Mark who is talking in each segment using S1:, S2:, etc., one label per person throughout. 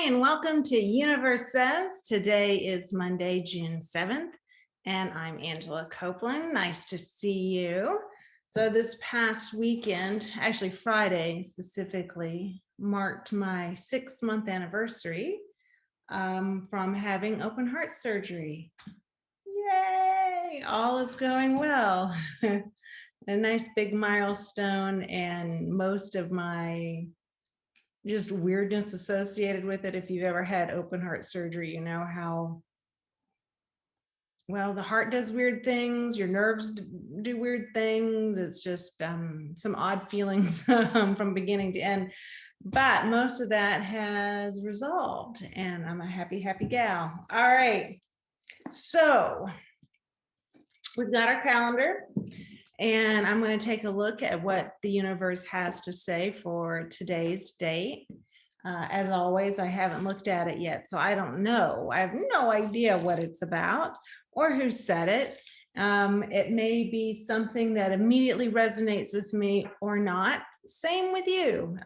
S1: Hi, and welcome to Universe Says. Today is Monday, June 7th, and I'm Angela Copeland. Nice to see you. So this past weekend, actually Friday specifically, marked my 6-month anniversary from having open heart surgery. Yay! All is going well. A nice big milestone, and most of my just weirdness associated with it. If you've ever had open heart surgery, you know how, well, the heart does weird things, your nerves do weird things. It's just some odd feelings from beginning to end. But most of that has resolved, and I'm a happy, happy gal. All right. So we've got our calendar, and I'm going to take a look at what the universe has to say for today's date. As always, I haven't looked at it yet, so I don't know. I have no idea what it's about or who said it. It may be something that immediately resonates with me or not. Same with you.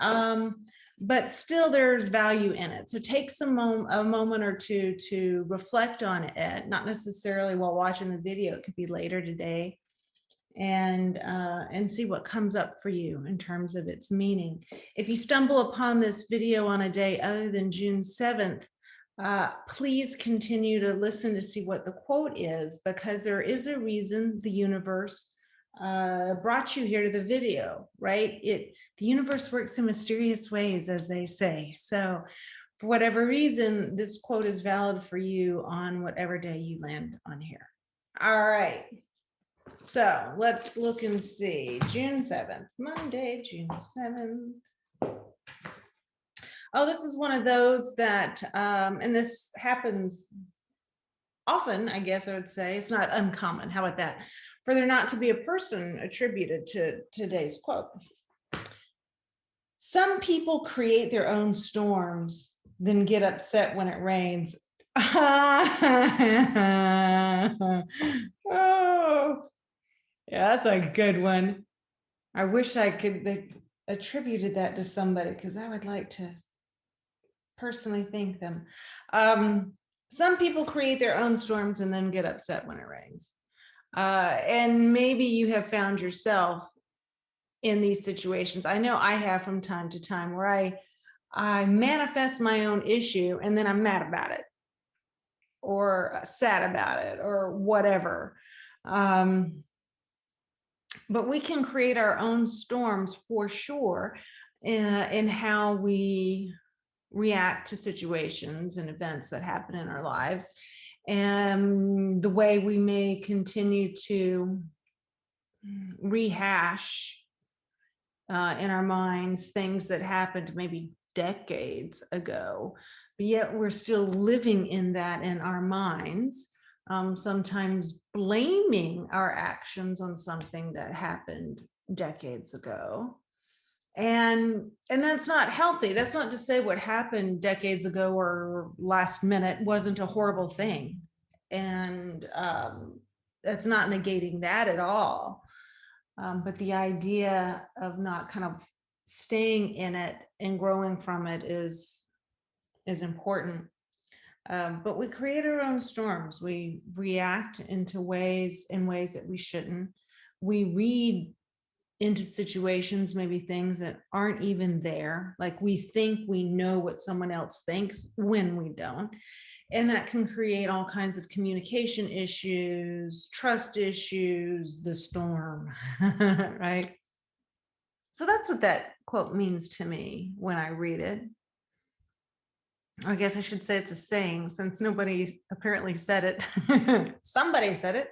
S1: But still there's value in it. So take a moment or two to reflect on it, not necessarily while watching the video. It could be later today, and see what comes up for you in terms of its meaning. If you stumble upon this video on a day other than June 7th, please continue to listen to see what the quote is, because there is a reason the universe brought you here to the video, right? The universe works in mysterious ways, as they say. So for whatever reason, this quote is valid for you on whatever day you land on here. All right. So let's look and see. June 7th, Monday, June 7th. Oh, this is one of those that, and this happens often, I guess I would say. It's not uncommon. How about that? For there not to be a person attributed to today's quote. Some people create their own storms, then get upset when it rains. Oh. Yeah, that's a good one. I wish I could attributed that to somebody, because I would like to personally thank them. Some people create their own storms and then get upset when it rains. And maybe you have found yourself in these situations. I know I have from time to time, where I manifest my own issue and then I'm mad about it or sad about it or whatever. But we can create our own storms for sure in how we react to situations and events that happen in our lives, and the way we may continue to rehash in our minds things that happened maybe decades ago, but yet we're still living in that in our minds. Sometimes blaming our actions on something that happened decades ago. And that's not healthy. That's not to say what happened decades ago or last minute wasn't a horrible thing. And that's not negating that at all. But the idea of not kind of staying in it and growing from it is important. But we create our own storms. We react in ways that we shouldn't. We read into situations, maybe things that aren't even there. Like we think we know what someone else thinks when we don't. And that can create all kinds of communication issues, trust issues, the storm, right? So that's what that quote means to me when I read it. I guess I should say it's a saying, since nobody apparently said it. Somebody said it.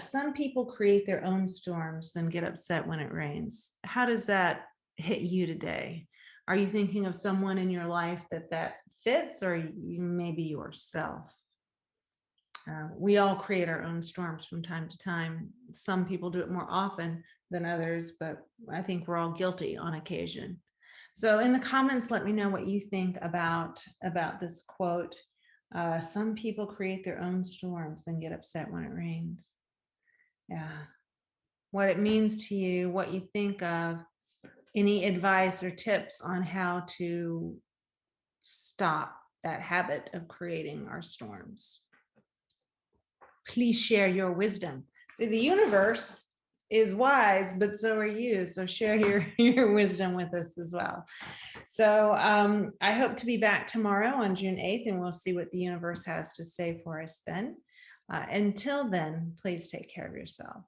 S1: Some people create their own storms, then get upset when it rains. How does that hit you today? Are you thinking of someone in your life that fits, or maybe yourself? We all create our own storms from time to time. Some people do it more often than others, but I think we're all guilty on occasion. So in the comments, let me know what you think about this quote. Some people create their own storms, then get upset when it rains. Yeah. What it means to you, what you think of, any advice or tips on how to stop that habit of creating our storms. Please share your wisdom. See, the universe is wise, but so are you. So share your wisdom with us as well. So I hope to be back tomorrow on June 8th, and we'll see what the universe has to say for us then. Until then, please take care of yourself.